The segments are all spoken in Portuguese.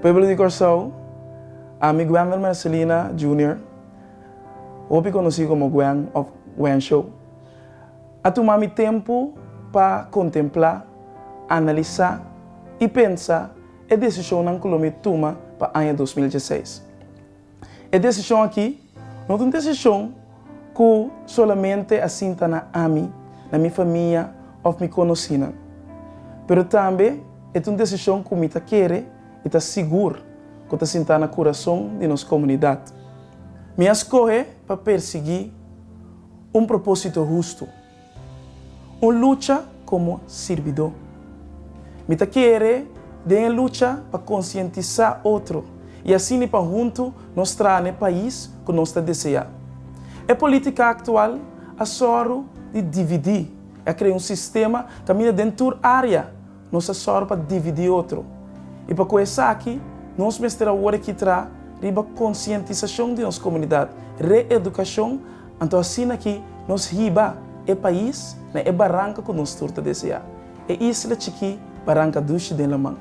Pueblo de Corsao, a mi Gwen Marcelina Jr., hoje conhecido como Gwen of Gwen Show. A tomar mi tempo para contemplar, analisar e pensar a decisão que eu toma para o ano 2016. A decisão aqui não é uma decisão que somente assim está na minha família ou me conhecida. Mas também é uma decisão que me quer e está seguro que está sentado no coração de nossa comunidade. Me escolhe para perseguir um propósito justo, uma luta como servidor. Me quer de luta para conscientizar outro e assim para junto nós trazer o país que nós desejamos. A política atual é só de dividir, é criar um sistema que caminha dentro da área, nós é só para dividir outro. E para começar aqui, nós mestra agora que traz a conscientização de nossa comunidade, reeducação, então assim aqui nós riba o país, é barranca que nós turta desejar. É isla chiqui, barranca duche de la mão.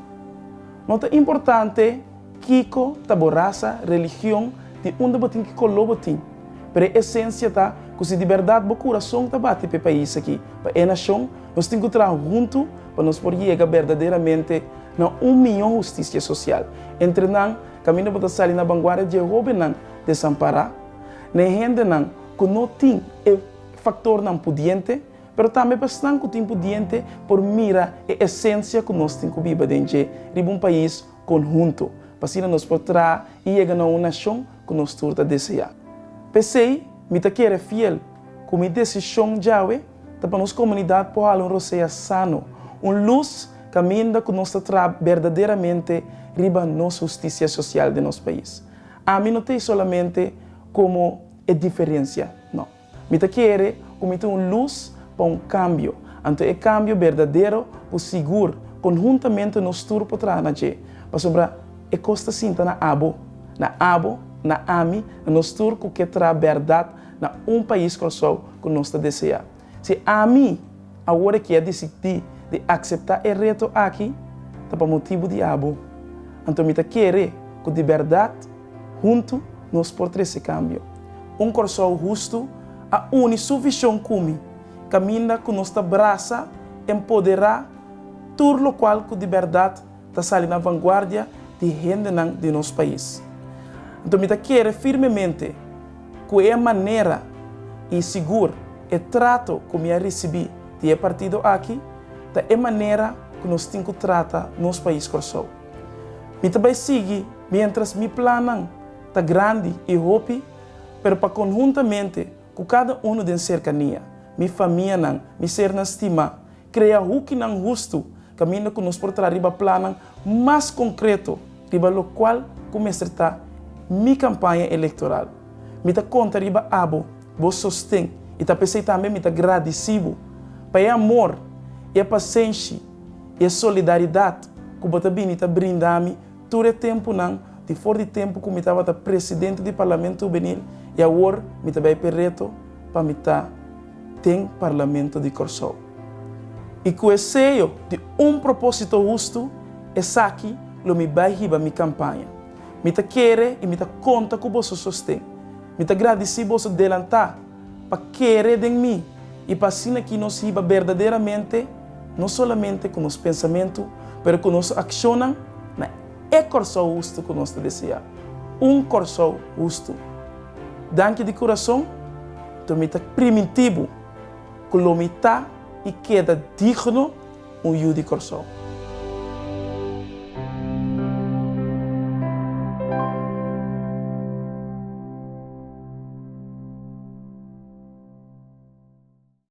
Nota importante, Kiko, taboraça, religião, de onde botin que colobotin. Pero a essência tá, que se de verdade o coração tá bate para o país aqui, para a nação, nós temos que trabalhar junto para nós poder chegar verdadeiramente na milhão justiça social. Entre nós, caminho para sair na vanguarda de jovem desamparar, na gente que não tem o fator não pudiente, mas também bastante que tem pudiente por mira a essência que nós temos que viver dentro de um país conjunto, para assim nós poder e chegar a uma nação que nós todos desejamos. Pensei, me quero fiel, com minha decisão já para nossa comunidade poder um roceia sano, uma luz caminha que nós está verdadeiramente riba nossa justiça social de nosso país. A mim não tem somente como a diferença, não. Me quero como uma luz para um cambio, então é cambio verdadeiro, o seguro, conjuntamente nós todos podemos para sobre a costa cinta na na AMI, nós todos que traz verdade na país que nós desejamos. Se a mim, agora que é decidir de aceitar o reto aqui, é para motivo de abo. Então, me quero que de verdade, junto, nós podemos esse cambio. Coração justo, a suficiente como caminha que nós abraça, empoderar, tudo o qual que de verdade está saindo na vanguarda de gente de nosso país. Então, me quero firmemente que a maneira e seguro e trato que me recebi de partido aqui, é a maneira que nós temos que tratar nosso país coração. Me também sigo, mientras me planam, está grande e hope, pero para conjuntamente com cada um de cercania, minha família, me ser na estima, criar o que não justo, caminho que nós por trás planam mais concreto, riba lo qual começa a minha campanha eleitoral. Me conta riba abo, vos sostém, e pensei também me agradecido, para amor, e a paciência, e a solidariedade, que você brinda-me todo o tempo, de fora de tempo, que me estava presidente do Parlamento Juvenil, e agora me também perreto para me ter Parlamento de Corsao. E com o seio de propósito justo, é aqui que me vai riba minha campanha. Me quer e me conta que você sostém. Me agradeci você adelantar para querer de mim e para assim que nós riba verdadeiramente, não somente com os pensamentos, mas com nossa ação, é Corsao justo que nós desejamos. Corsao justo. Danke de coração, então me primitivo, que lo me e queda digno de Corsao.